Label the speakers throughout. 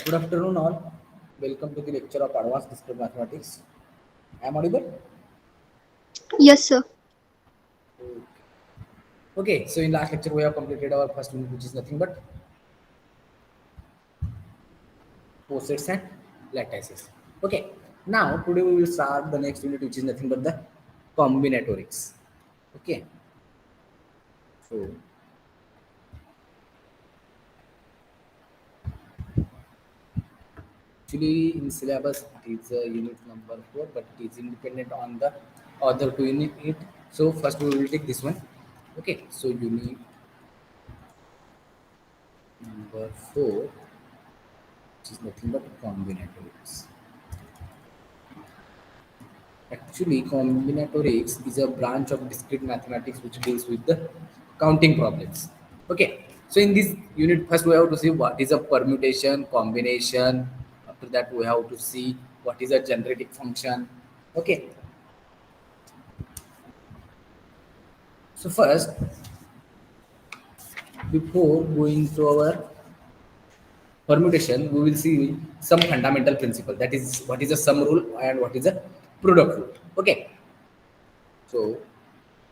Speaker 1: Good afternoon, all. Welcome to the lecture of Advanced Discrete Mathematics. Am I audible?
Speaker 2: Yes, sir.
Speaker 1: Okay, so in last lecture we have completed our first unit, which is nothing but posets and lattices. Okay, now today we will start the next unit, which is nothing but the combinatorics. Okay, so actually in syllabus it is unit number 4, but it is independent on the other two unit. So first we will take this one. Okay, so unit number 4, which is nothing but combinatorics. Actually, combinatorics is a branch of discrete mathematics which deals with the counting problems. Okay, so in this unit, first we have to see what is a permutation, combination. After that, we have to see what is a generic function. Okay, so first, before going to our permutation, we will see some fundamental principle. That is, what is a sum rule and what is a product rule. Okay, so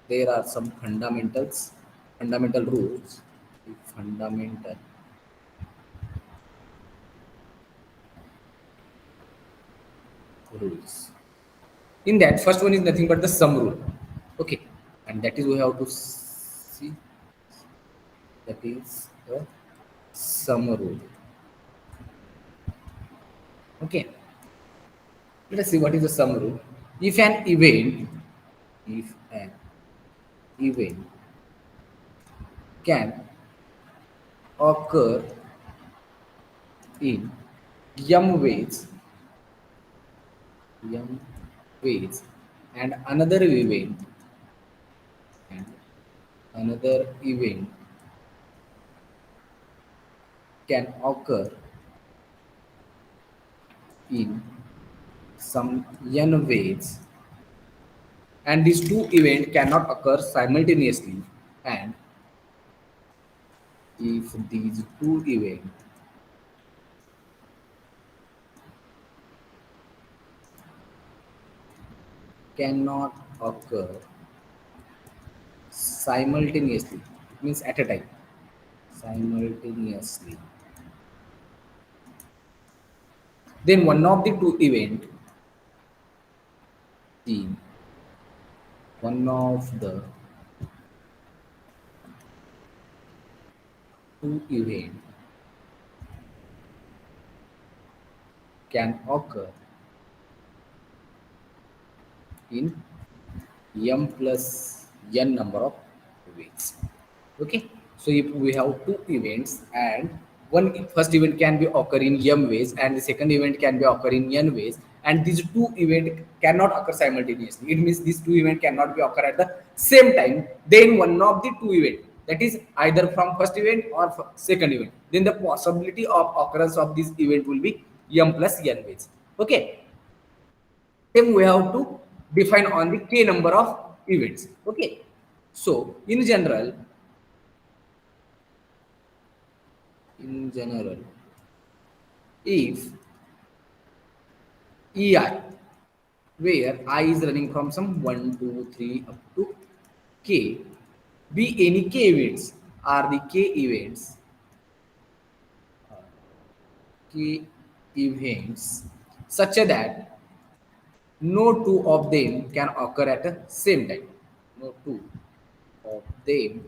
Speaker 1: there are some fundamental rules, fundamental rules. In that, first one is nothing but the sum rule. Okay, and that is we have to see, that is the sum rule. Okay, let us see what is the sum rule. If an event, if an event can occur in m ways, m ways, and and another event can occur in some n ways, and these two events cannot occur simultaneously, and if these two events cannot occur simultaneously, it means at a time, simultaneously, then one of the two event, the one of the two event can occur in m plus n number of ways. Okay, so if we have two events and one first event can be occur in m ways and the second event can be occur in n ways, and these two event cannot occur simultaneously, it means these two event cannot be occur at the same time, then one of the two event, that is either from first event or second event, then the possibility of occurrence of this event will be m plus n ways. Okay, then we have to define on the k number of events. Okay, so in general, if ei, where I is running from some 1 2 3 up to k, be any k events, are the k events such that no two of them can occur at the same time, no two of them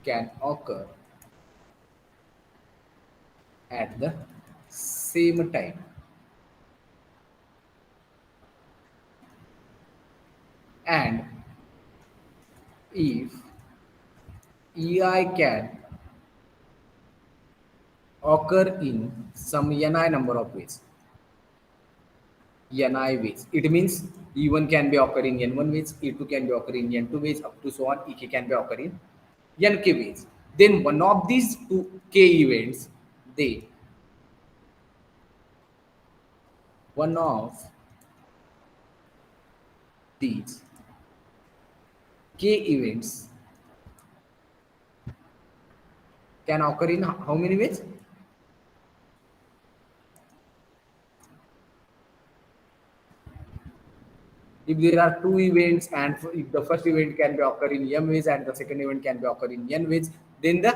Speaker 1: can occur at the same time, and if ei can occur in some ni number of ways, ni ways, it means e1 can be occur in n1 ways, e2 can be occur in n2 ways, up to so on, ek can be occur in nk ways, then one of these two k events, they one of these k events can occur in how many ways? If there are two events and if the first event can be occur in m ways and the second event can be occur in n ways, then the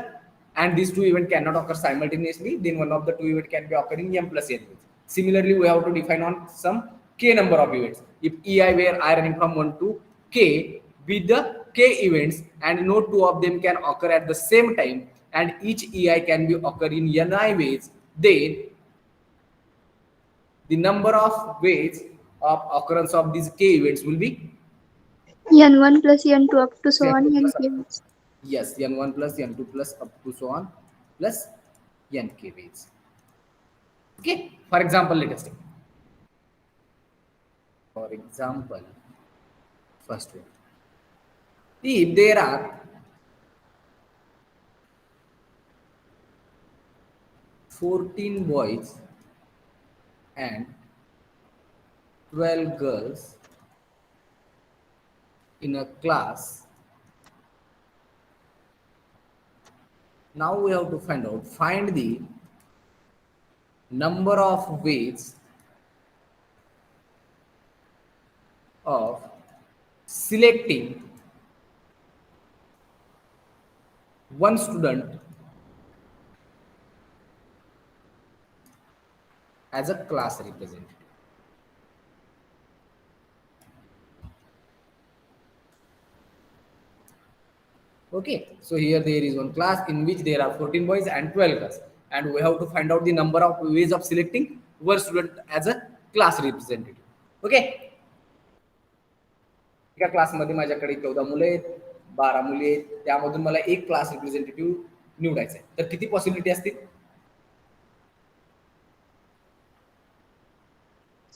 Speaker 1: and these two events cannot occur simultaneously, then one of the two event can be occurring m plus n ways. Similarly, we have to define on some k number of events. If ei where I running from 1 to k with the k events and no two of them can occur at the same time and each ei can be occur in ni ways, then the number of ways of occurrence of these k events will be
Speaker 2: N1 plus N2 up to so on
Speaker 1: n2
Speaker 2: N
Speaker 1: plus
Speaker 2: k.
Speaker 1: yes n1 plus n2 plus up to so on plus nk ways. Okay, for example, let us take for example first one. If there are 14 boys and 12 girls in a class, now we have to find the number of ways of selecting one student as a class representative. Okay, so here there is one class in which there are 14 boys and 12 girls, and we have to find out the number of ways of selecting one student as a class representative. Okay, एका क्लासमध्ये माझ्याकडे 14 मुलं आहेत, 12 मुली आहेत, त्यामधून मला एक क्लास रिप्रेझेंटेटिव्ह निवडायचा आहे. तर किती पॉसिबिलिटी असतील?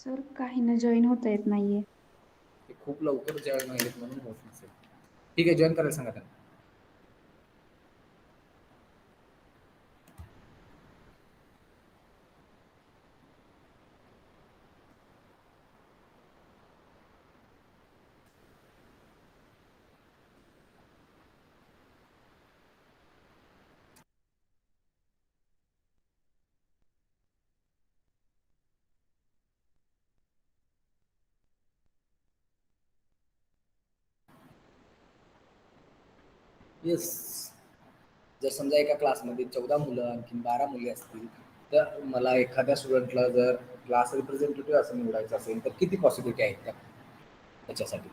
Speaker 3: सर काहींना जॉईन होता येत नाहीये.
Speaker 1: ते खूप लवकर जॉईन व्हायलेत म्हणून होत नसेल. ठीक आहे, जॉईन करायला सांगा त्यांना. येस, जर समजा एका क्लासमध्ये 14 मुलं आणखीन 12 मुली असतील, तर मला एखाद्या स्टुडंटला जर क्लास रिप्रेझेंटेटिव्ह असं निवडायचं असेल तर किती पॉसिबिलिटी आहेत त्याच्यासाठी?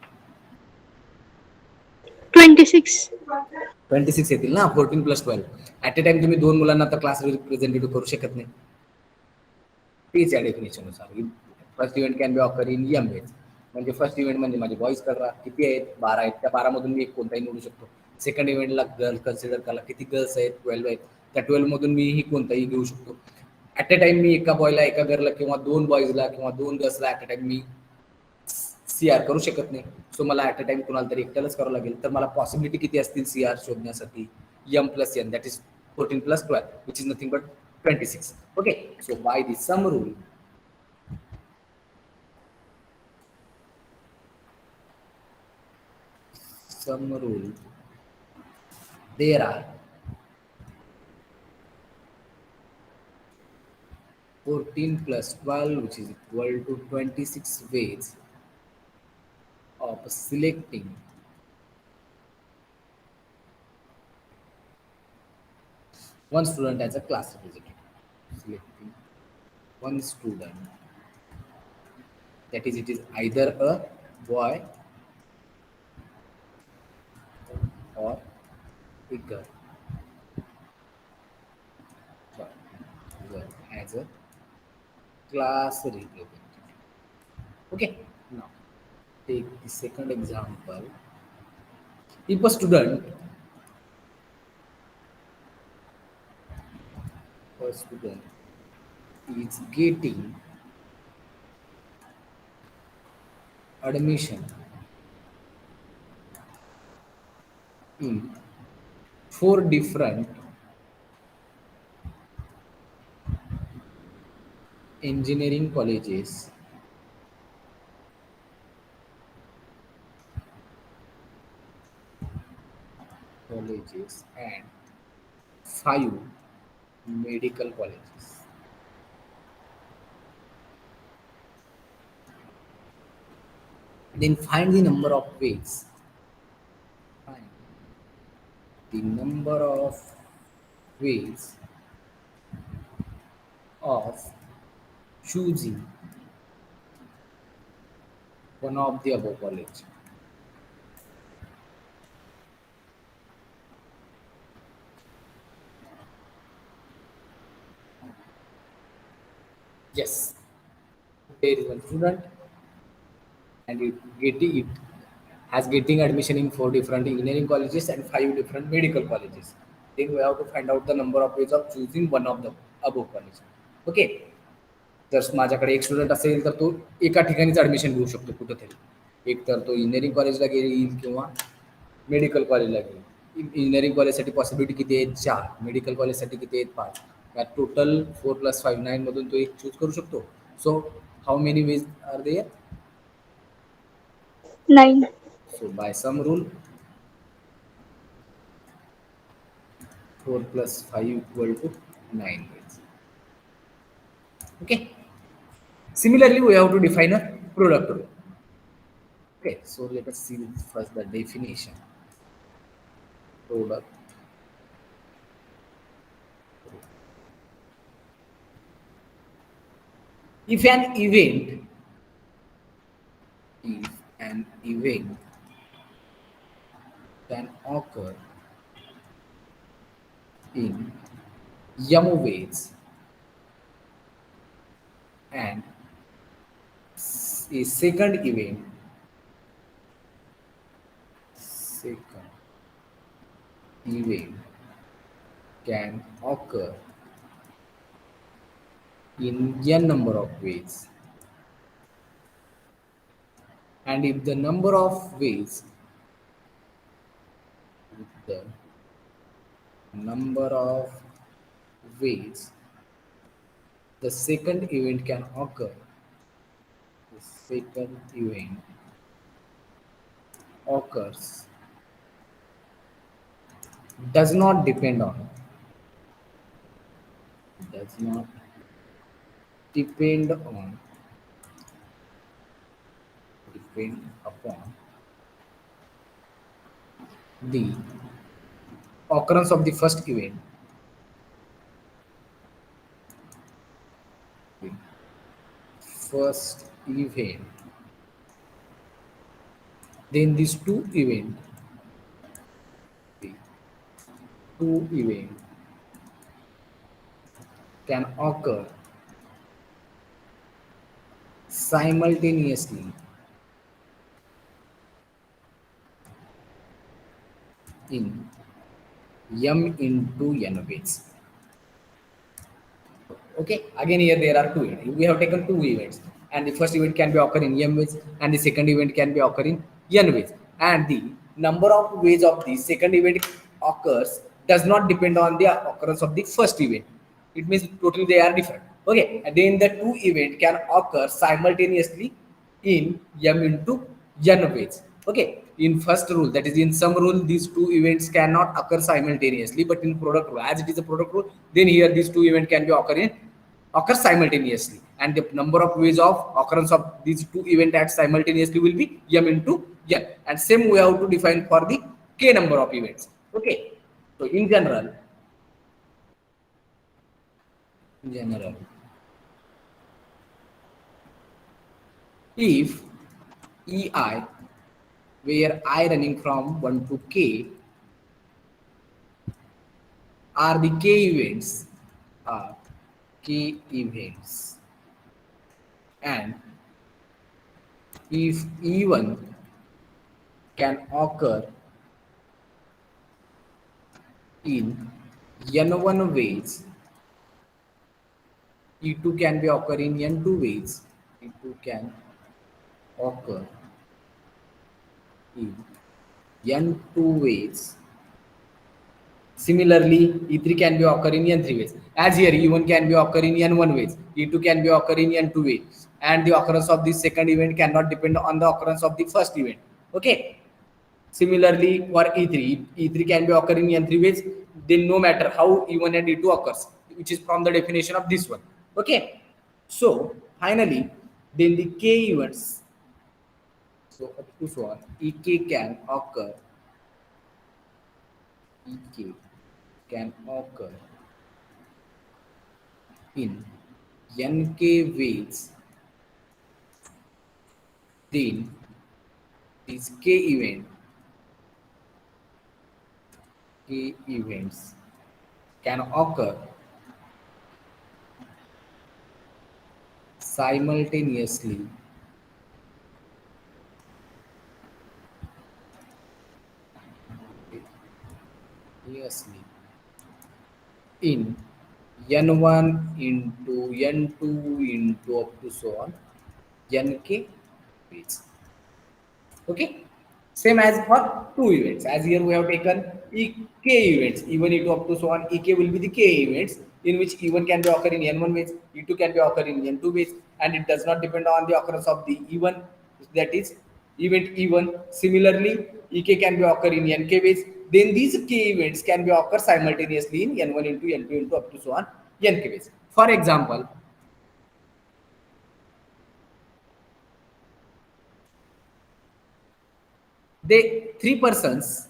Speaker 2: 26.
Speaker 1: 26 येतील ना. 14 + 12 ॲट अ टाइम तुम्ही 2 मुलांना तर क्लास रिप्रेझेंटेटिव्ह करू शकत नाही. तेच या डेफिनेशननुसार first event can be occur in M ways. म्हणजे फर्स्ट इव्हेंट म्हणजे माझे बॉईज करा किती आहेत? 12 आहेत. त्या 12 मधून मी एक कोणताही निवडू शकतो. सेकंड इव्हेंटला गर्ल कन्सिडर करा किती गर्ल्स आहेत? 12 आहेत. त्या 12 मधून मी ही कोणताही घेऊ शकतो. ॲट अ टाइम मी एका बॉयला एका गर्लला किंवा 2 बॉईजला किंवा 2 गर्ल्सला ॲट अ टाइम मी सीआर करू शकत नाही. सो मला ॲट अ टाइम कुणाला तरी एकट्यालाच करावं लागेल. तर मला पॉसिबिलिटी किती असतील सीआर शोधण्यासाठी? m + n, that is 14 + 12, which is nothing but 26. Okay, so by the sum rule, there are 14 + 12, which is equal to 26 ways of selecting one student as a class representative. Selecting one student, that is, it is either a boy or a girl. Sorry, girl as a class representative. Okay, now take the second example. If a student is getting admission in 4 different engineering colleges and 5 medical colleges. Then find the number of ways. Find the number of ways of choosing one of the above college. Yes, there is one student and it has getting admission in 4 different engineering colleges and 5 different medical colleges. Then we have to find out the number of ways of choosing one of the above college. Okay. जर माझ्याकडे एक student असेल तर तो एका ठिकाणीच admission घेऊ शकतो कुठंतरी. एक तर तो इंजिनिअरिंग कॉलेजला येईल किंवा मेडिकल कॉलेजला घेईल. इंजिनिअरिंग कॉलेजसाठी पॉसिबिलिटी किती आहेत? 4. मेडिकल कॉलेजसाठी किती आहेत? 5. त्यात टोटल 4 + 5 9 मधून तो एक चूज करू शकतो. So how many ways are there?
Speaker 2: 9.
Speaker 1: So by some rule 4 + 5 = 9 ways. Okay. Similarly, we have to define a product rule. Okay, so let us see first the definition. Product. If an event can occur in m ways and a second event can occur in n number of ways, and if the number of ways the second event can occur, does not depend on depend upon the occurrence of the first event. Then these two events can occur simultaneously in m into n ways. Okay, again here there are two events. We have taken two events, and the first event can be occur in m ways, and the second event can be occur in n ways. And the number of ways of the second event occurs does not depend on the occurrence of the first event. It means totally they are different. Okay, and then the two event can occur simultaneously in m into n ways. Okay, in first rule, that is in some rule, these two events cannot occur simultaneously, but in product rule, as it is a product rule, then here these two events can be occur simultaneously, and the number of ways of occurrence of these two events at simultaneously will be m into n. And same we have to define for the k number of events. Okay, so in general, if ei, where I running from 1 to k, are the k events, and if E1 can occur in n1 ways, E2 can be occur in n2 ways, E2 can occur in n2 ways. Similarly, E3 can be occur in n3 ways. As here, E1 can be occur in n1 ways, E2 can be occur in n2 ways, and the occurrence of this second event cannot depend on the occurrence of the first event. Okay. Similarly, for E3, E3 can be occur in n3 ways. Then no matter how E1 and E2 occurs, which is from the definition of this one. Okay. So finally, then the k events So up to so on, ek can occur. Ek can occur in nk ways, then these k events can occur simultaneously simultaneously in n1 into n2 into up to so on nk ways. Okay, same as for two events. As here we have taken ek events, e1 e2 up to so on. Ek will be the k events in which e1 can be occur in n1 ways, e2 can be occur in n2 ways, and it does not depend on the occurrence of the e1, that is event e1. Similarly, ek can be occur in nk ways. Then these k events can be occur simultaneously in n1 into n2 into up to so on nk ways. For example, they three persons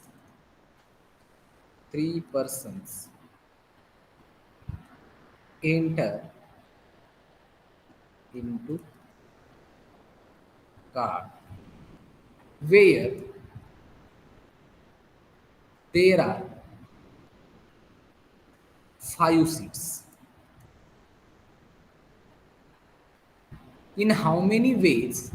Speaker 1: enter into car where there are 5 seats. In how many ways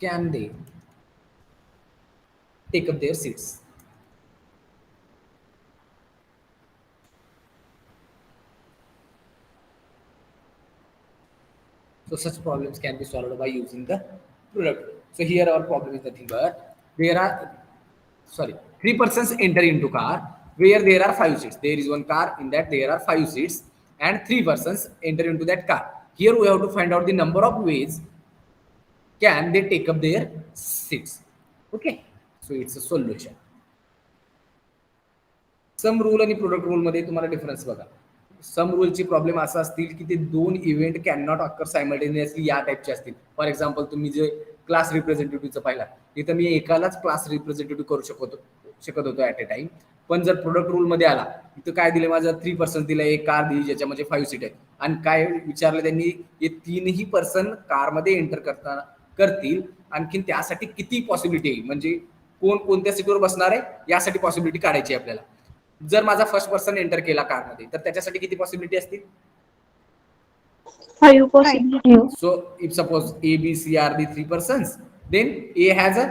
Speaker 1: can they take up their seats? So such problems can be solved by using the product. So here our problem is nothing but there are three persons enter into car where there are 5 seats. There is one car in that there are 5 seats and 3 persons enter into that car. Here we have to find out the number of ways can they take up their seats. Okay, so it's a solution. Sum rule आणि product rule मध्ये तुम्हाला difference बघा. सम रूलची problem असा असतील की ते दोन event can not occur simultaneously या टाईपचे असतील. फॉर एक्झाम्पल तुम्ही जे क्लास रिप्रेझेंटेटिव्हचं पाहिला तिथं मी एकालाच क्लास रिप्रेझेंटेटिव्ह करू शकत होतो ॲट ए टाइम. पण जर प्रोडक्ट रूल मध्ये आला तिथं काय दिले, माझं 3 पर्सन दिलं, एक कार दिली ज्याच्यामध्ये 5 सीट आहेत आणि काय विचारलं त्यांनी, हे तीनही पर्सन कारमध्ये एंटर करतील आणखीन त्यासाठी किती पॉसिबिलिटी आहे, म्हणजे कोण कोणत्या सीटवर बसणार आहे यासाठी पॉसिबिलिटी काढायची आहे आपल्याला. जर माझा फर्स्ट पर्सन एंटर केला कारमध्ये तर त्याच्यासाठी किती पॉसिबिलिटी असतील?
Speaker 2: 5 possibility.
Speaker 1: So if suppose A, B, C are the 3 persons, then A has a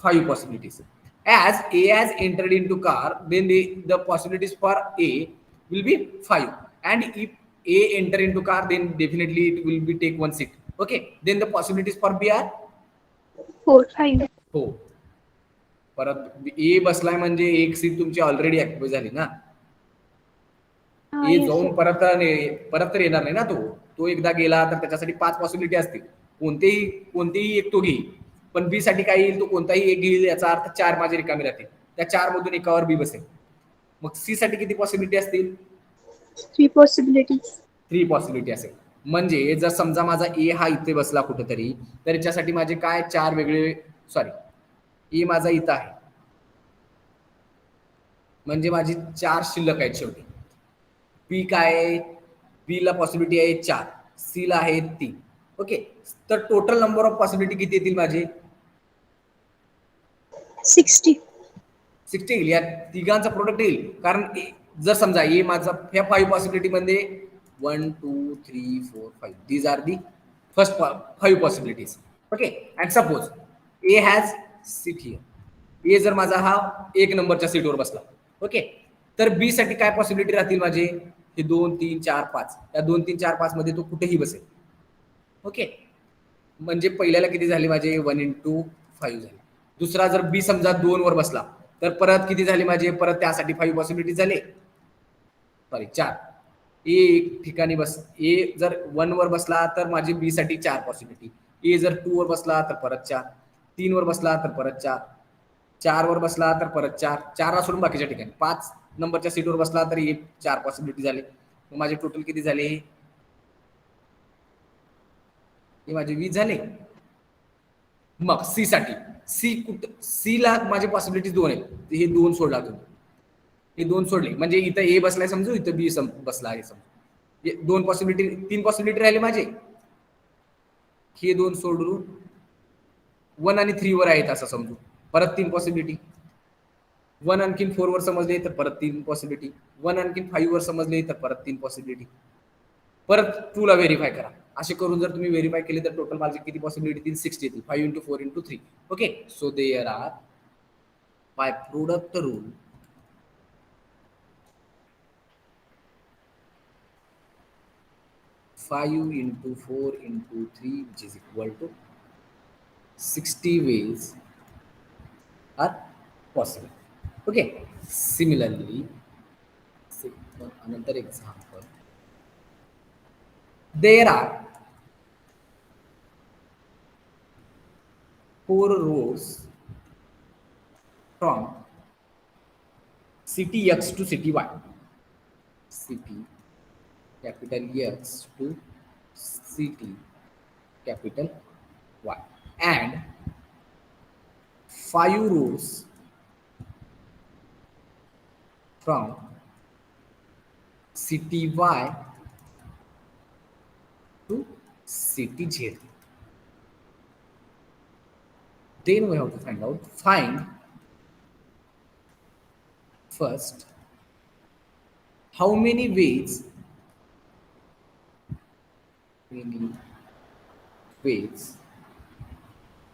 Speaker 1: 5 possibilities. As A has entered into car, then the possibilities for A will be 5. And if A enter into car, then definitely it will be take 1 seat. Okay. Then the possibilities for B are
Speaker 2: 4, 5.
Speaker 1: हो. परत ए बसलाय म्हणजे एक seat तुमची already active झाली ना. ए जाऊन परत तर येणार नाही ना. तो एकदा गेला तर त्याच्यासाठी 5 पॉसिबिलिटी असतील. कोणतेही एक तो घेईल, पण बी साठी काय येईल, तो कोणताही एक घेईल याचा अर्थ 4 माझे रिकामी राहतील. त्या 4 मधून एकावर बी बसेल. मग सी साठी किती पॉसिबिलिटी असतील?
Speaker 2: 3 possibilities.
Speaker 1: 3 पॉसिबिलिटी असेल. म्हणजे जर समजा माझा ए हा इथे बसला कुठेतरी, तर याच्यासाठी माझे काय 4 वेगळे ए माझा इथं आहे म्हणजे माझी 4 शिल्लक आहेत शेवटी. बी काय आहे, बी ला पॉसिबिलिटी आहे 4, सी ला आहे 3. ओके, तर टोटल नंबर ऑफ पॉसिबिलिटी किती येतील माझे?
Speaker 2: 60.
Speaker 1: 60 येईल. या तिघांचा प्रोडक्ट येईल. कारण जर समजा ए माझा ह्या 5 पॉसिबिलिटी मध्ये 1 2 3 4 5 these are the first 5 possibilities. Okay, and suppose A has seat here. A जर माझा हा 1 नंबरच्या सीटवर बसला, ओके, तर बी साठी काय पॉसिबिलिटी राहतील माझे? हे 2 3 4 5. या 2 3 4 5 मध्ये तो कुठेही बसेल. ओके, म्हणजे पहिल्याला किती झाले माझे? 1 into 5 झाले. दुसरा जर बी समजा 2 वर बसला तर परत किती झाले माझे? परत त्यासाठी 5 पॉसिबिलिटी झाले, 4. ए एक ठिकाणी ए जर 1 वर बसला तर माझे बी साठी 4 पॉसिबिलिटी. ए जर 2 वर बसला तर परत 4, 3 वर बसला तर परत 4, 4 वर बसला तर परत 4, 4 सोडून बाकीच्या ठिकाणी 5 नंबरच्या सीटवर बसला तर 4 पॉसिबिलिटी झाले. मग माझे टोटल किती झाले? हे माझे 20 झाले. मग सी साठी सी ला माझे पॉसिबिलिटीज 2 आहेत. हे 2 सोडला तुम्ही. हे 2 सोडले म्हणजे इथं ए बसलाय समजू, इथं बी बसला आहे समजू. हे 2 पॉसिबिलिटी 3 पॉसिबिलिटी राहिले माझे. हे 2 सोडून 1 आणि 3 वर आहेत असं समजू. परत 3 पॉसिबिलिटी. 1 आणखीन 4 वर समजले तर परत 3 पॉसिबिलिटी. 1 आणखीन 5 वर समजले तर परत 3 पॉसिबिलिटी. परत 2 ला व्हेरीफाय करा. असे करून जर तुम्ही व्हेरीफाय केले तर टोटल माझे किती पॉसिबिलिटी येतील? 60 येतील. 5 into 4 into 3. Okay, so there are by product rule 5 into 4 into 3 which is equal to 60 ways are possible. Okay, similarly, say another example. There are 4 roads from city X to city Y. City capital X to city capital Y, and 5 roads from city Y to city Z. Then we have to find first how many ways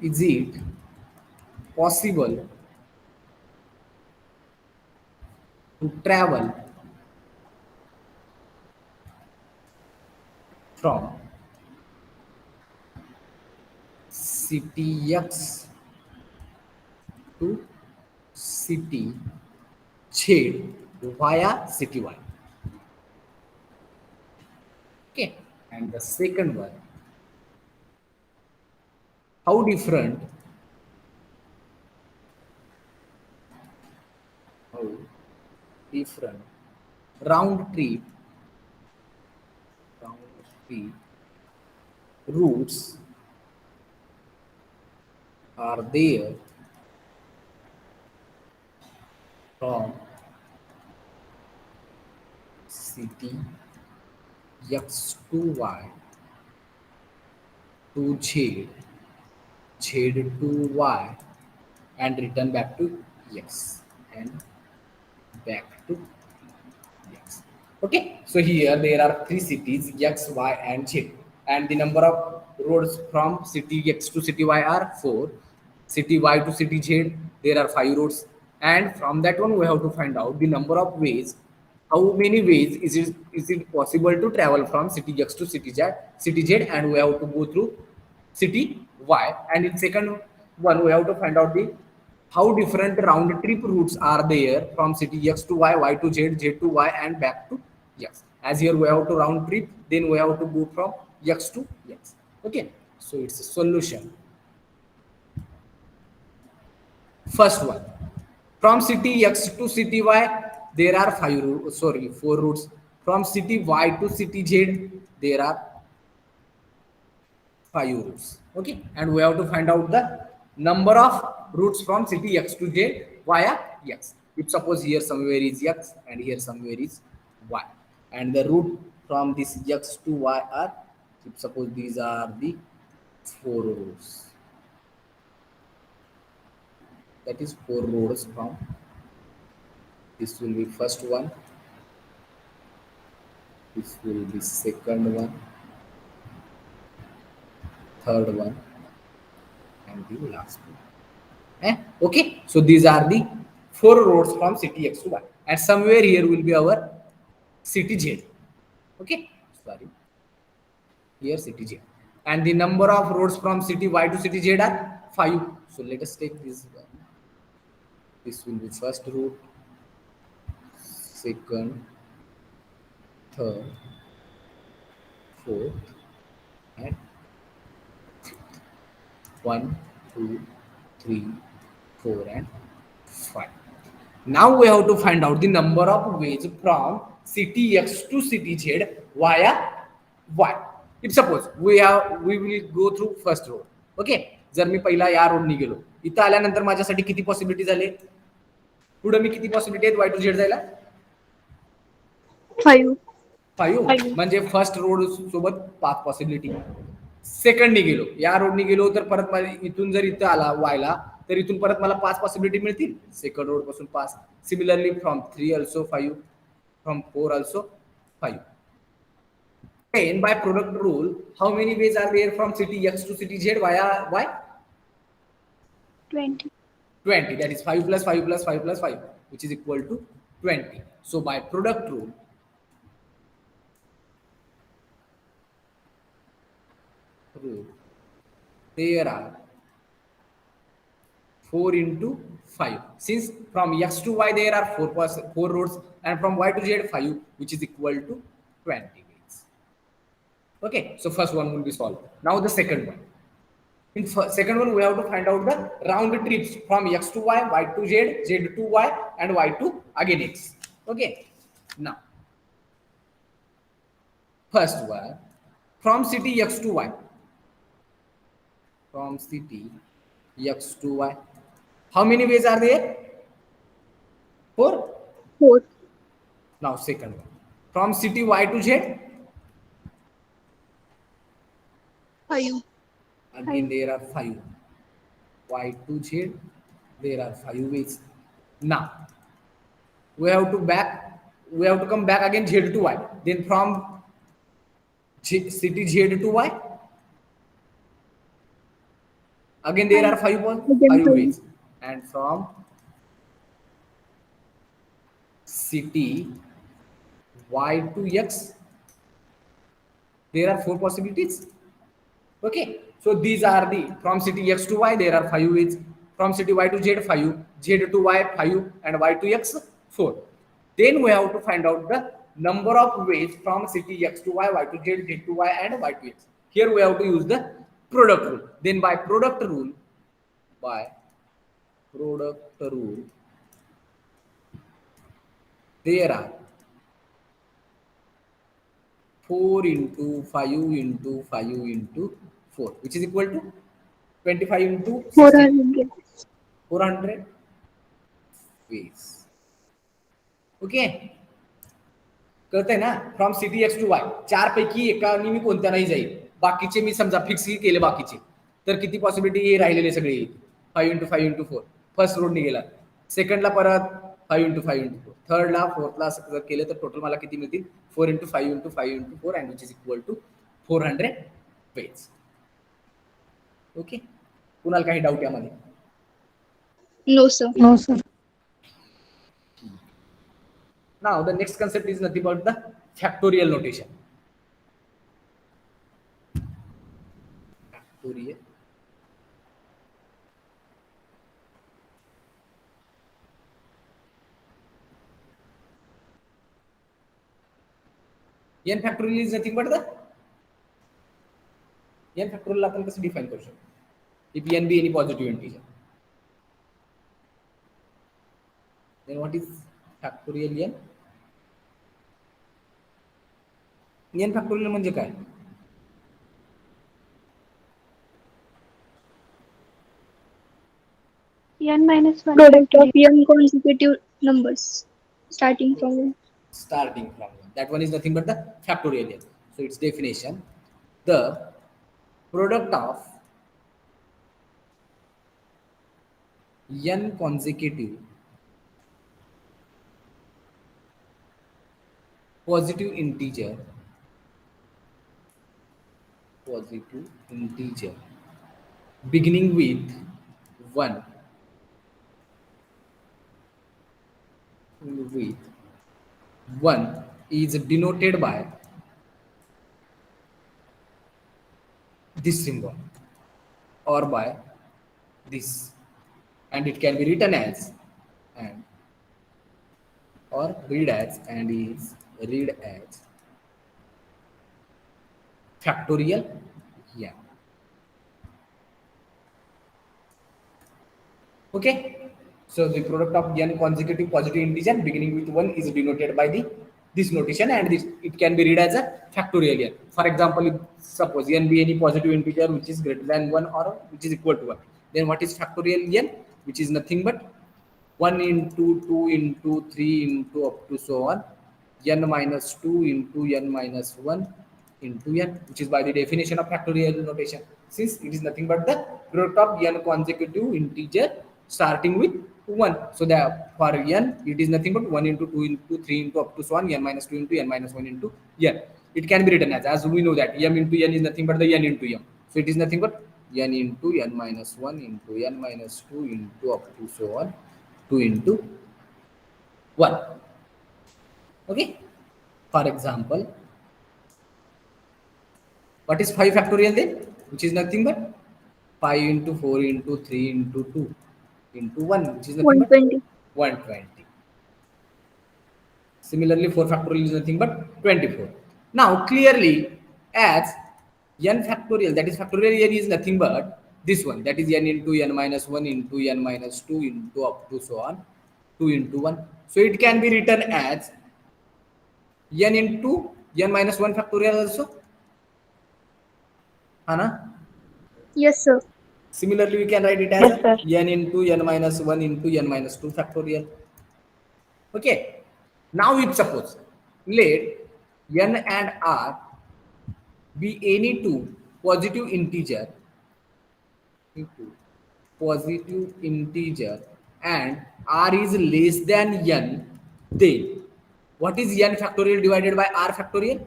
Speaker 1: is it possible to travel from city X to city Z via city Y. Okay, and the second one, how different round trip routes are there from city X to Y to Z, Z to Y, and return back to X and back to X. Okay, so here there are 3 cities X, Y, and Z, and the number of roads from city X to city Y are 4. City Y to city Z there are 5 roads, and from that one we have to find out the number of ways. How many ways is it possible to travel from city X to city Z, and we have to go through city Y. And in second one we have to find out the how different round trip routes are there from city X to Y, Y to Z, Z to Y, and back to X. As here we have to round trip, then we have to go from X to X. Okay, so it's a solution. First one, from city X to city Y, there are 4 routes. From city Y to city Z, there are 5 routes. Okay, and we have to find out the number of routes from city X to Z via X. If suppose here somewhere is X and here somewhere is Y, and the route from this X to Y are, if suppose these are the 4 routes. That is 4 roads from. This will be first one. This will be second one, third one, and the last one. Okay, so these are the 4 roads from city X to Y, and somewhere here will be our city Z. Okay, sorry, here city Z, and the number of roads from city Y to city Z are 5. So let us take this one. This will be first route, second, third, fourth, and 1, 2, 3, 4, and 5. Now we have to find out the number of ways from city X to city Z via Y. If suppose we will go through first road. Okay, जर मी पहिला या रोडनी गेलो, इथं आल्यानंतर माझ्यासाठी किती possibility झाले, पुढे मी किती पॉसिबिलिटी आहेत वाय टू झेड जायला?
Speaker 2: 5.
Speaker 1: 5. म्हणजे फर्स्ट रोड सोबत 5 पॉसिबिलिटी. सेकंडनी गेलो, या रोडनी गेलो तर परत मला इथून जर इथं आला वायला तर इथून परत मला 5 पॉसिबिलिटी मिळतील, सेकंड रोड पासून 5. Similarly from 3 also 5, from 4 also 5. Then by product rule, how many ways are there from city X to city Z via Y?
Speaker 2: 20.
Speaker 1: 20. That is 5 plus 5 plus 5 plus 5, which is equal to 20. So by product rule, there are 4 into 5. Since from X to Y there are 4 roads, and from Y to Z 5, which is equal to 20 ways. Okay, so first one will be solved. Now the second one. In second one, we have to find out the round trips from X to Y, Y to Z, Z to Y, and Y to again X. Okay. Now, first one, from city X to Y. From city X to Y. How many ways are there? 4.
Speaker 2: 4.
Speaker 1: Now, second one. From city Y to Z.
Speaker 2: 5.
Speaker 1: Again, there are 5. Y to Z, there are 5 ways. Now, we have to come back again Z to Y. Then from city Z to Y, again there are 5 ways. And from city Y to X, there are 4 possibilities. Okay, so these are the from city X to Y there are 5 ways, from city Y to Z 5, Z to Y 5, and Y to X 4. Then we have to find out the number of ways from city X to Y, Y to Z, Z to Y, and Y to X. Here we have to use the product rule. Then by product rule, there are 4 into 5 into 5 into 4, which is equal to 25 into 16. 400 ways. Okay, कळतंय ना? From city x to वाय 4 पैकी एका मी कोणत्या नाही जाईल, बाकीचे मी समजा fix केले बाकीचे, तर किती पॉसिबिलिटी राहिलेले सगळे 5 into 5 into 4. फर्स्ट रोडने गेला, सेकंडला परत 5 into 5 into 4, थर्डला फोर्थला असं जर केलं तर टोटल मला किती मिळतील 4 into 5 into 5 into 4, and which is equal to 400 ways. Okay, कुणाला काही डाऊट यामध्ये?
Speaker 2: No, sir.
Speaker 4: No, sir.
Speaker 1: Now the next concept is nothing but the factorial notation. Factorial. N factorial is nothing but the n factorial आपण कसं define करू शकतो? If n be any positive integer, then what is factorial n? n factorial म्हणजे काय?
Speaker 2: N minus 1 product of n consecutive numbers starting from 1.
Speaker 1: That one is nothing but the factorial n. So its definition: the product of n consecutive positive integer beginning with 1 is denoted by this symbol or by this, and it can be written as and or read as and is read as factorial n. Okay, so the product of n consecutive positive integer beginning with 1 is denoted by the this notation, and this it can be read as a factorial n. For example, if suppose n be any positive integer which is greater than 1 or which is equal to 1, then what is factorial n? Which is nothing but 1 into 2 into 3 into up to so on n minus 2 into n minus 1 into n, which is by the definition of factorial notation, since it is nothing but the product of n consecutive integer starting with 1. So that for n it is nothing but 1 into 2 into 3 into up to so on n minus 2 into n minus 1 into n. It can be written as we know that m into n is nothing but the n into m. So it is nothing but n into n minus 1 into n minus 2 into up to so on 2 into 1. Okay. For example, what is 5 factorial then? Which is nothing but 5 into 4 into 3 into 2 into 1, which is nothing
Speaker 2: 120.
Speaker 1: but 120. Similarly, 4 factorial is nothing but 24. Now, clearly, as n factorial, that is factorial n is nothing but this one, that is n into n minus 1 into n minus 2 into up to so on 2 into 1. So it can be written as n into n minus 1 factorial also. Hana?
Speaker 2: Yes, sir.
Speaker 1: Similarly, we can write it as
Speaker 2: Yes, sir.
Speaker 1: n into n minus 1 into n minus 2 factorial. Okay. Now, if suppose let n and r be any two positive integer and r is less than n, then what is n factorial divided by r factorial?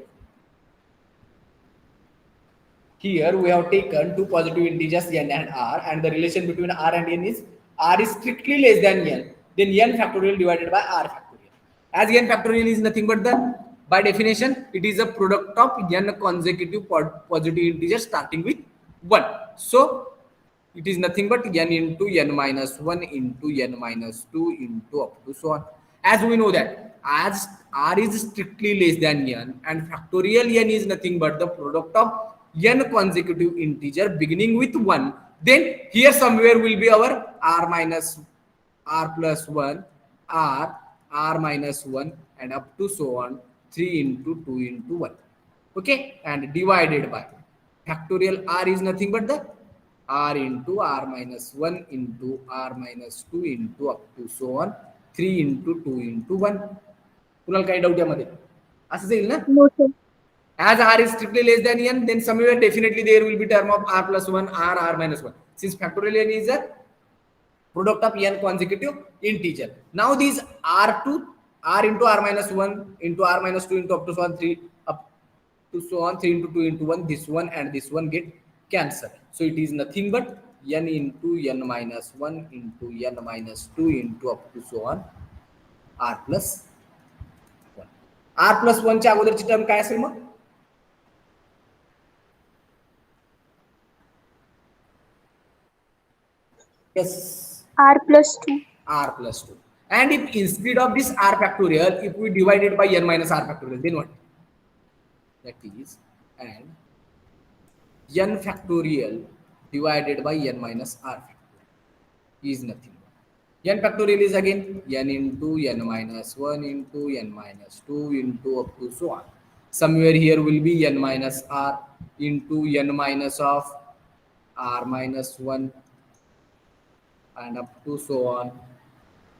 Speaker 1: Here we have taken two positive integers n and r, and the relation between r and n is r is strictly less than n, then n factorial divided by r factorial. As n factorial is nothing but the, by definition, it is a product of n consecutive positive integers starting with 1. So it is nothing but n into n minus 1 into n minus 2 into up to so on. As we know that as r is strictly less than n and factorial n is nothing but the product of n consecutive integer beginning with 1, then here somewhere will be our r minus r plus 1 r minus 1 and up to so on 3 into 2 into 1. Okay, and divided by factorial r is nothing but the r into r minus 1 into r minus 2 into up to so on 3 into 2 into 1. कुणाला काही doubt यामध्ये असं जाईल ना?
Speaker 2: No, sir.
Speaker 1: As r is strictly less than n, then somewhere definitely there will be term of r plus 1 r minus 1, since factorial n is a product of n consecutive integer. Now these r into r minus 1 into r minus 2 into up to so on 3 up to so on 3 into 2 into 1, this one and this one get cancelled. So it is nothing but n into n minus 1 into n minus 2 into up to so on r plus 1. r plus 1 च्या अगोदरची term काय असेल मग? Yes.
Speaker 2: R plus 2.
Speaker 1: R plus 2. And if instead of this r factorial, if we divide it by n minus r factorial, then what? That is, and n factorial divided by n minus r factorial is nothing. N factorial is again n into n minus 1 into n minus 2 into up to so on. Somewhere here will be n minus r into n minus of r minus 1 and up to so on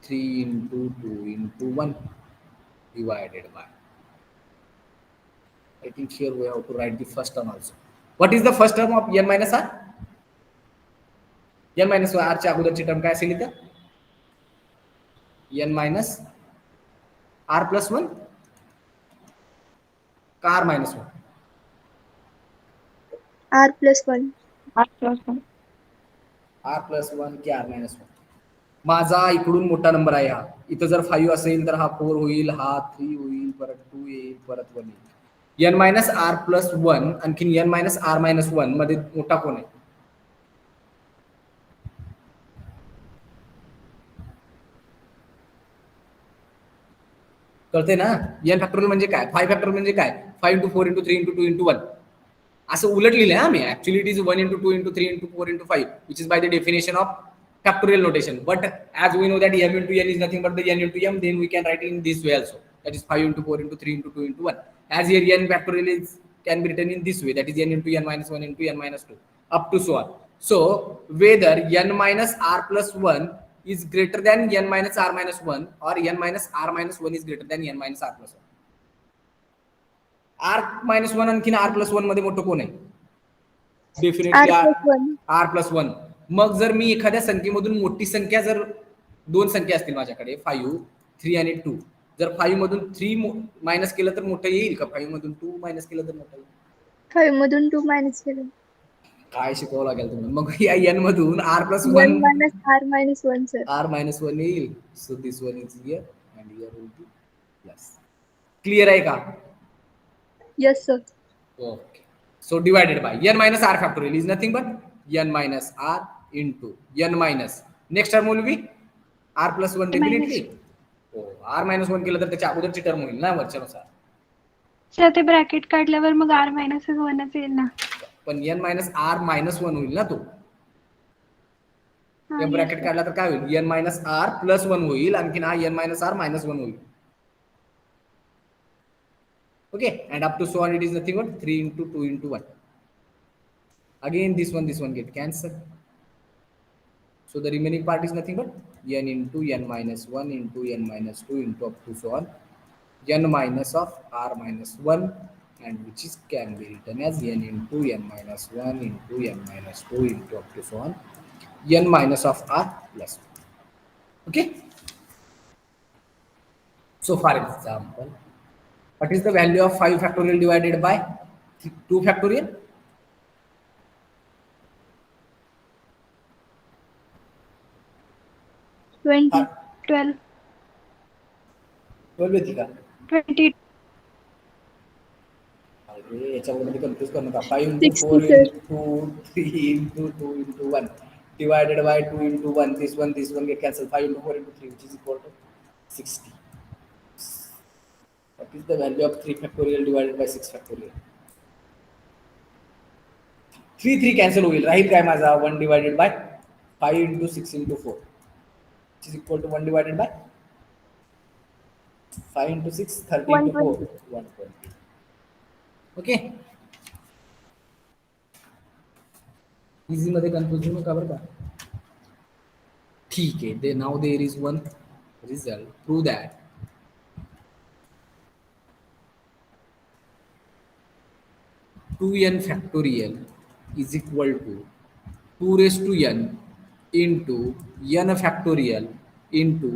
Speaker 1: 3 into 2 into 1 divided by. I think here we have to write the first term also. What is the first term of n minus r? n minus r च्या अगोदरची term काय असेल इथं? n minus r plus 1 का r minus 1?
Speaker 2: R plus 1.
Speaker 3: R plus 1.
Speaker 1: r plus 1 की r minus 1. माझा इकडून मोठा number आहे हा. इथं जर 5 असेल तर हा 4 होईल, हा 3 होईल, परत 2 येईल, परत 1 येईल. n minus r plus 1 आणखीन n minus r minus 1 मध्ये मोठा कोण आहे? कळते ना? n फॅक्टोरियल म्हणजे काय, 5 फॅक्टोरियल म्हणजे काय, 5 into 4 into 3 into 2 into 1 असं उलट लिहिलंय आम्ही. Actually it is 1 into 2 into 3 into 4 into 5 which is by the definition of factorial notation, but as we know that m into n is nothing but the n into m, then we can write it in this way also. that is 5 into 4 into 3 into 2 into 1. As here n factorial is can be written in this way, that is n into n minus 1 into n minus 2 up to so on. So whether n minus r plus 1 is greater than n minus r minus 1 or n minus r minus 1 is greater than n minus r plus 1. r minus 1 आणखीन r plus 1 मध्ये मोठं कोण आहे? Definitely r plus 1. मग जर मी एखाद्या संख्येमधून मोठी संख्या, जर दोन संख्या असतील माझ्याकडे 5, 3 आणि 2, जर 5 मधून 3 मायनस केलं तर मोठं येईल का? 5 मधून 2 मायनस केलं तर मोठं येईल?
Speaker 2: 5 मधून 2 मायनस केलं.
Speaker 1: काय शिकवावं लागेल तुम्हाला? मग या n मधून r plus 1
Speaker 2: 1 minus r minus 1 sir.
Speaker 1: r minus 1 येईल. So this one is here and here will be plus. Clear आहे का?
Speaker 2: Yes sir.
Speaker 1: Okay. So divided by n minus r factorial is nothing but n minus r into n minus. Next term will be r plus 1 definitely. Oh, r minus 1 केलं तर त्याच्या अगोदरची term होईल ना वरच्यानुसार.
Speaker 4: Sir ते bracket काढल्यावर मग r minus 1 येईल ना.
Speaker 1: पण n minus r minus 1 होईल ना तो. ते ब्रॅकेट काढला तर काय होईल? n minus r plus 1 होईल, आणखीन हा n minus r minus 1 होईल. Okay, and up to so on it is nothing but 3 into 2 into 1. Again this one get cancelled. So the remaining part is nothing but n into n minus 1 into n minus 2 into up to so on n minus of r minus 1, and which is can be written as n into n minus 1 into n minus 2 into up to so on n minus of r plus 1. Okay. So for example, what is the value of 5 factorial divided by 2 factorial?
Speaker 4: Twenty
Speaker 1: 12 येते का?
Speaker 4: 20
Speaker 1: अरे याच्यामध्ये confuse करू नका. 5 into 4 into 3 into 2 into 1 divided by 2 into 1. This one get cancelled. 5 into 4 into 3, which is equal to 60. What is the value of 3 factorial divided by 6 factorial? 3 cancel होईल. राहील काय माझा? 1 divided by 5 into 6 into 4, which is equal to 1 divided by 5 into 6, 30 into 4, 120. Okay. Easy मध्ये confuse होऊ नका बरं का. ठीक आहे. Now there is one result. Prove that to n factorial is equal to 2 raised to n into n factorial into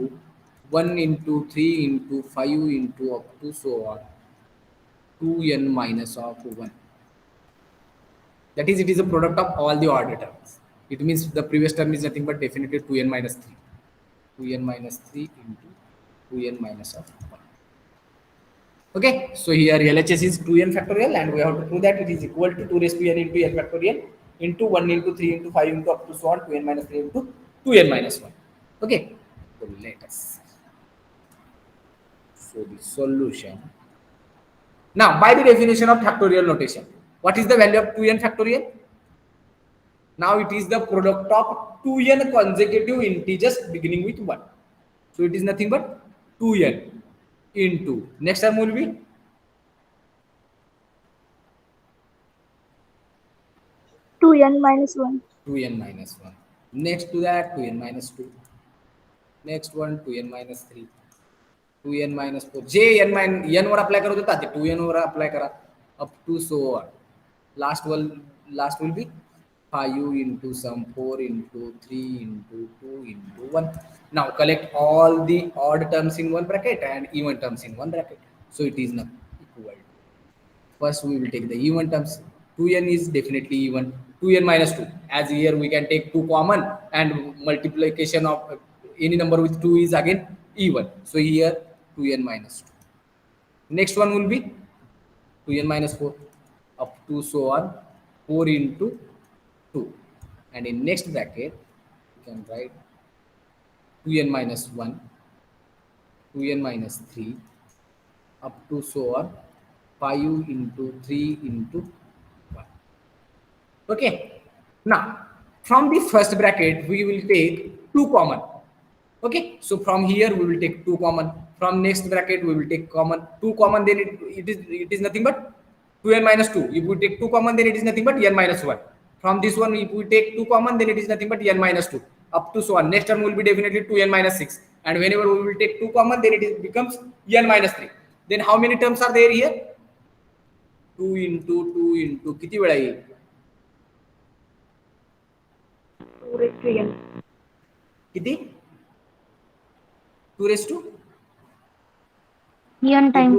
Speaker 1: 1 into 3 into 5 into up to so on 2n minus of 1. That is, it is a product of all the order terms. It means the previous term is nothing but definitely 2n minus 3. 2n minus 3 into 2n minus of 1. Okay, so here LHS is 2n factorial, and we have to prove that it is equal to 2 raised to n into n factorial into 1 into 3 into 5 into up to so on 2n minus 3 into 2n minus 1. Okay, so let us see. So the solution. Now, by the definition of factorial notation, what is the value of 2n factorial? Now it is the product of 2n consecutive integers beginning with 1. So it is nothing but 2n into, next term will be
Speaker 2: 2n minus 1.
Speaker 1: 2n minus 1. Next to that 2n minus 2. Next one 2n minus 3. 2n minus 4. J n minus n were apply करत होता ते 2n वर apply करा up to so on. Last will be 5 into some 4 into 3 into 2 into 1. Now collect all the odd terms in one bracket and even terms in one bracket. So it is not equal. First we will take the even terms. 2n is definitely even. 2n minus 2. As here we can take 2 common, and multiplication of any number with 2 is again even. So here 2n minus 2. Next one will be 2n minus 4 up to so on 4 into 2, and in next bracket you can write 2n minus 1, 2n minus 3 up to so on 5 into 3 into 1. Okay, now from the first bracket we will take 2 common. Okay, so from here we will take 2 common. From next bracket we will take common 2 common. Then it is nothing but 2n minus 2. If we take 2 common, then it is nothing but n minus 1. From this one, if we take 2 common, then it is nothing but n minus 2. Up to so on. Next term will be definitely 2n minus 6. And whenever we will take 2 common, then becomes n minus 3. Then how many terms are there here? 2 into किती वेळा येईल?
Speaker 2: 2 raised to n.
Speaker 1: किती? 2 raised to
Speaker 4: n time.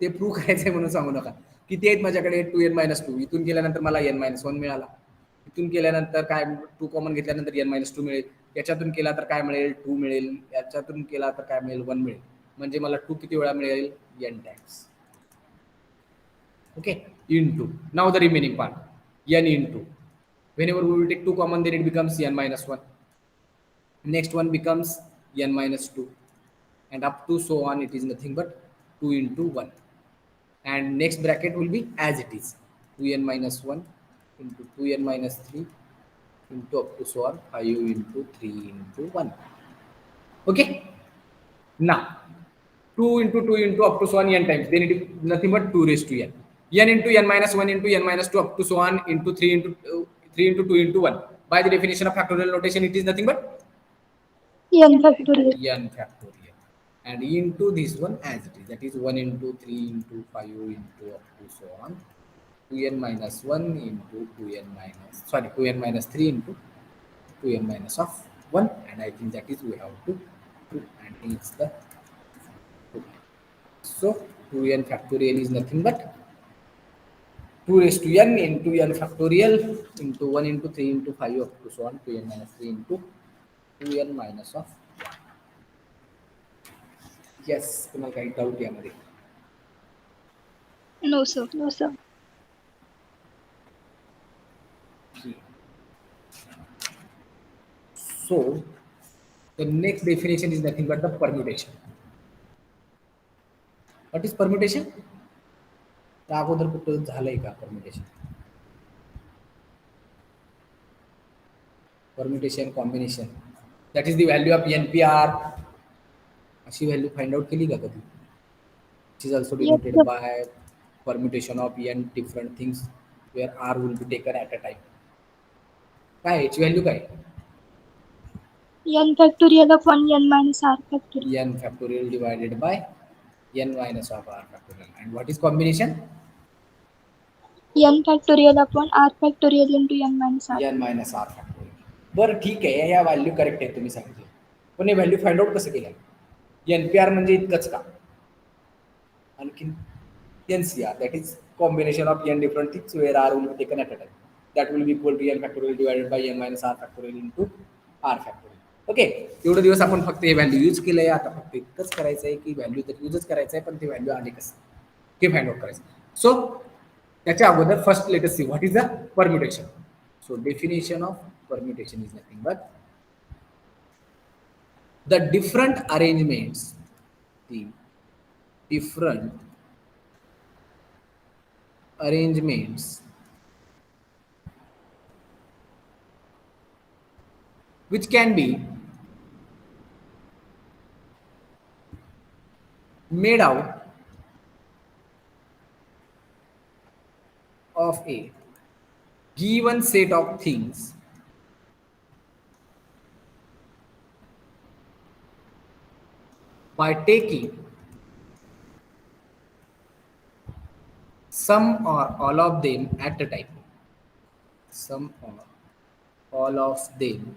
Speaker 1: ते prove करायचंय म्हणून सांगू नका. किती आहेत माझ्याकडे? 2n minus 2. इथून केल्यानंतर मला n minus 1 मिळाला. इथून केल्यानंतर काय 2 कॉमन घेतल्यानंतर n minus 2 मिळेल. याच्यातून केला तर काय मिळेल? 2 मिळेल. याच्यातून केला तर काय मिळेल? 1 मिळेल. म्हणजे मला 2 किती वेळा मिळेल? n times. Okay, into now the remaining part, n into whenever we will take 2 common, then it becomes n minus 1. Next one becomes n minus 2, and up to so on. It is nothing but 2 into 1, and next bracket will be as it is, 2n minus 1 into 2n minus 3 into up to so on 5 into 3 into 1. Okay, now 2 into 2 into up to so on n times, then it is nothing but 2 raised to n. N into n minus 1 into n minus 2 up to so on into 3 into 2 into 1. By the definition of factorial notation, it is nothing but
Speaker 2: n factorial.
Speaker 1: n factorial. And into this one as it is, that is 1 into 3 into 5 into up to so on 2n minus 1 into 2n minus 3 into 2n minus of 1. And I think that is we have to do, and it's the so 2n factorial is nothing but 2 raised to n into n factorial into 1 into 3 into 5 up to so on 2n minus 3 into 2n minus of 1. Yes, तुम्हाला काही doubt यामध्ये?
Speaker 2: No, sir.
Speaker 4: No sir.
Speaker 1: So the next definition is nothing but the permutation. What is permutation? त्या अगोदर कुठं झालंय का permutation? Permutation combination, that is the value of NPR. अशी value find out केली का कधी? It is also denoted by permutation of n different things where r will be taken at a time. काय याची व्हॅल्यू काय?
Speaker 2: n factorial upon n minus r factorial.
Speaker 1: n factorial divided by n minus of r factorial. And what is combination?
Speaker 2: n factorial upon r factorial into n minus r.
Speaker 1: n minus r factorial. बरं ठीक आहे, या value correct आहे तुम्ही सांगितले, पण हे value find out कसं केलं? NPR म्हणजे इतकंच का? आणखी NCR, that is combination of n different things where r will be taken at a time. That will be equal to n factorial divided by n minus r factorial into r factorial. Okay, एवढे दिवस आपण फक्त हे value use केलंय. आता फक्त इतकंच करायचं आहे की व्हॅल्यू तर यूजच करायचं आहे, पण ते व्हॅल्यू आले कसं हे फाइंड आउट करायचं. सो त्याच्या अगोदर first let us see what is the permutation. So definition of permutation is nothing but the different arrangements which can be made out of a given set of things by taking some or all of them at a time. Some or all of them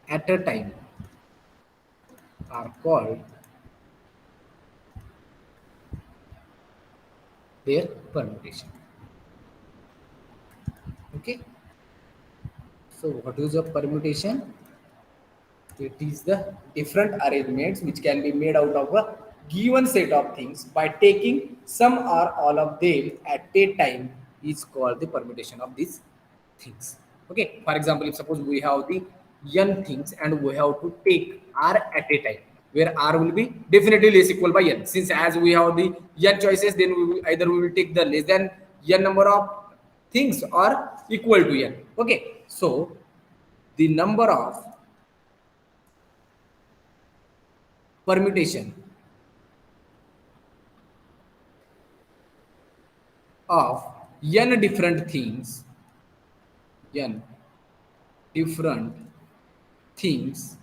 Speaker 1: at a time are called their permutation. Okay. So what is a permutation? It is the different arrangements which can be made out of a given set of things by taking some or all of them at a time is called the permutation of these things. Okay, for example, if suppose we have the n things and we have to take r at a time, where r will be definitely less equal by n. Since as we have the n choices, then we will take the less than n number of things or equal to n. Okay, so the number of permutation of n different things, n different things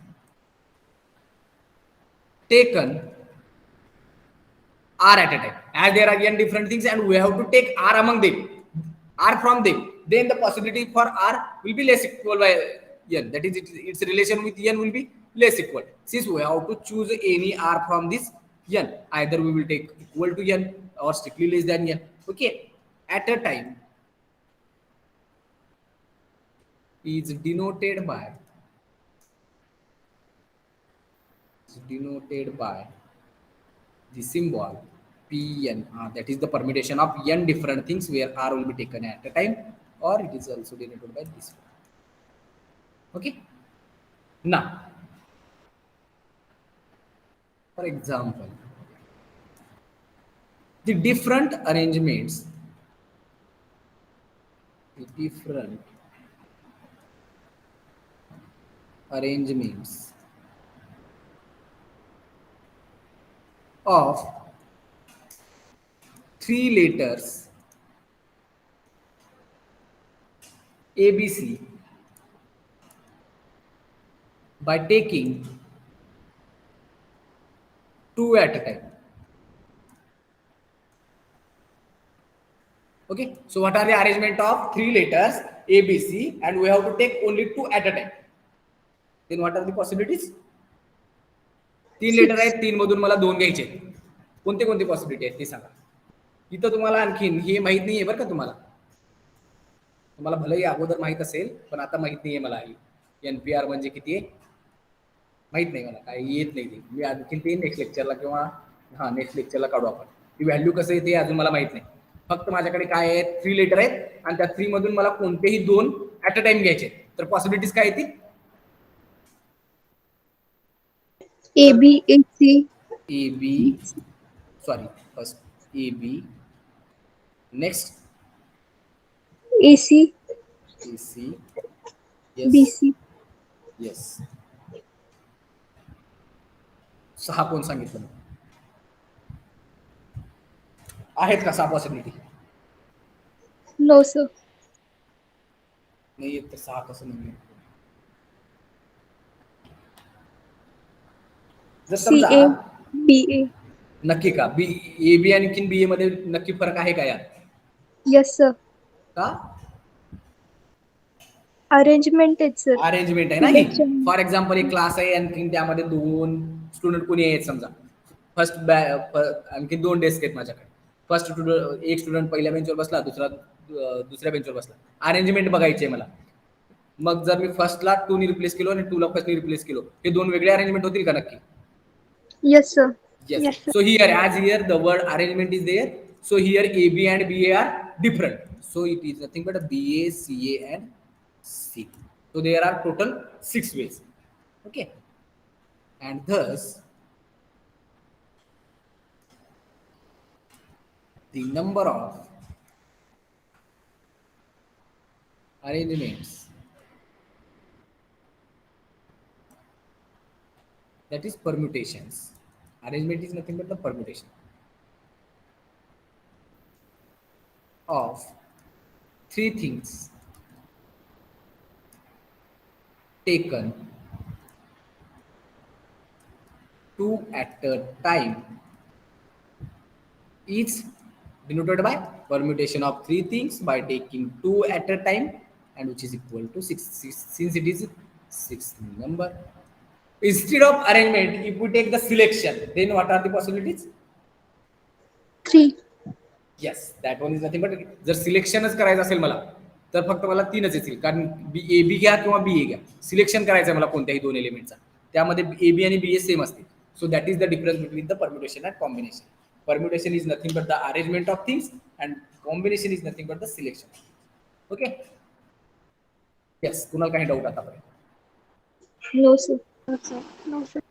Speaker 1: taken r at a time. As there are n different things and we have to take r among them, r from them, then the possibility for r will be less equal by n. That is, its relation with n will be less equal. Since we have to choose any r from this n, either we will take equal to n or strictly less than n. Okay, at a time is denoted by the symbol Pn. That is the permutation of n different things where r will be taken at a time, or it is also denoted by this one. Okay. Now, for example, the different arrangements of 3 letters ABC by taking 2 at a time. Okay, so what are the arrangement of 3 letters ABC and we have to take only 2 at a time? Then what are the possibilities? 3 letter आहेत, 3 मधून मला 2 घ्यायचे. कोणते कोणते possibility आहेत ते सांगा. इथं तुम्हाला आणखीन हे माहित नाहीये बरं का, तुम्हाला भलेही अगोदर माहित असेल पण आता माहित नाहीये मला. NPR म्हणजे किती आहे माहित नाही मला, काही येत नाही ते. मी आणखीन ते नेक्स्ट लेक्चरला किंवा नेक्स्ट लेक्चरला काढू आपण. ती व्हॅल्यू कसं येते अजून मला माहित नाही. फक्त माझ्याकडे काय आहे, 3 लेटर आहेत आणि त्या 3 मधून मला कोणतेही 2 ऍट अ टाइम घ्यायचे. तर पॉसिबिलिटीज काय येतील?
Speaker 2: AB, AC.
Speaker 1: First AB, next
Speaker 2: AC,
Speaker 1: yes,
Speaker 2: BC.
Speaker 1: yes. 6 कोण सांगितलं? आहेत का 6 पॉसिबिलिटी?
Speaker 2: No, sir.
Speaker 1: नाही येत तर 6 कसं नाही? जर समजा
Speaker 2: CA, BA.
Speaker 1: नक्की का AB आणि BA मध्ये नक्की फरक आहे का यात?
Speaker 2: Yes, sir.
Speaker 1: का?
Speaker 2: Arrangement आहे sir.
Speaker 1: अरेंजमेंट आहे ना ही.
Speaker 2: Selection.
Speaker 1: फॉर एक्झाम्पल एक क्लास आहे आणखी त्यामध्ये 2 स्टुडंट कोणी आहेत समजा. फर्स्ट आणखी 2 डेस्क आहेत माझ्याकडे. फर्स्ट एक स्टुडंट पहिल्या बेंचवर बसला, दुसऱ्या बेंचवर बसला. अरेंजमेंट बघायची आहे मला. मग जर मी फर्स्टला 2 ने रिप्लेस केलो आणि 2ला फर्स्ट ने रिप्लेस केलो, हे 2 वेगळे अरेंजमेंट होतील का नक्की?
Speaker 2: Yes, sir.
Speaker 1: Yes.
Speaker 4: Yes, sir.
Speaker 1: So here the word arrangement is there. So here AB and BA are different. So it is nothing but a BA, CA and C. So there are total 6 ways. Okay. And thus the number of arrangements that is permutations. Arrangement is nothing but the permutation of 3 things taken 2 at a time is denoted by permutation of 3 things by taking 2 at a time, and which is equal to 6. Since it is 6th number. Instead of arrangement, if we take the selection, then what are the possibilities?
Speaker 2: 3.
Speaker 1: Yes, that one is nothing but जर सिलेक्शनच करायचं असेल मला तर फक्त मला 3च येतील, कारण AB घ्या किंवा BA घ्या, सिलेक्शन करायचं आहे मला कोणत्याही 2 एलिमेंटचा, त्यामध्ये AB आणि BA सेम असतील. So that is the difference between the permutation and combination. Permutation is nothing but the arrangement of things and combination is nothing but the selection. Okay? Yes, कुणाला काही doubt आतापर्यंत?
Speaker 2: No, sir.
Speaker 4: No, sir.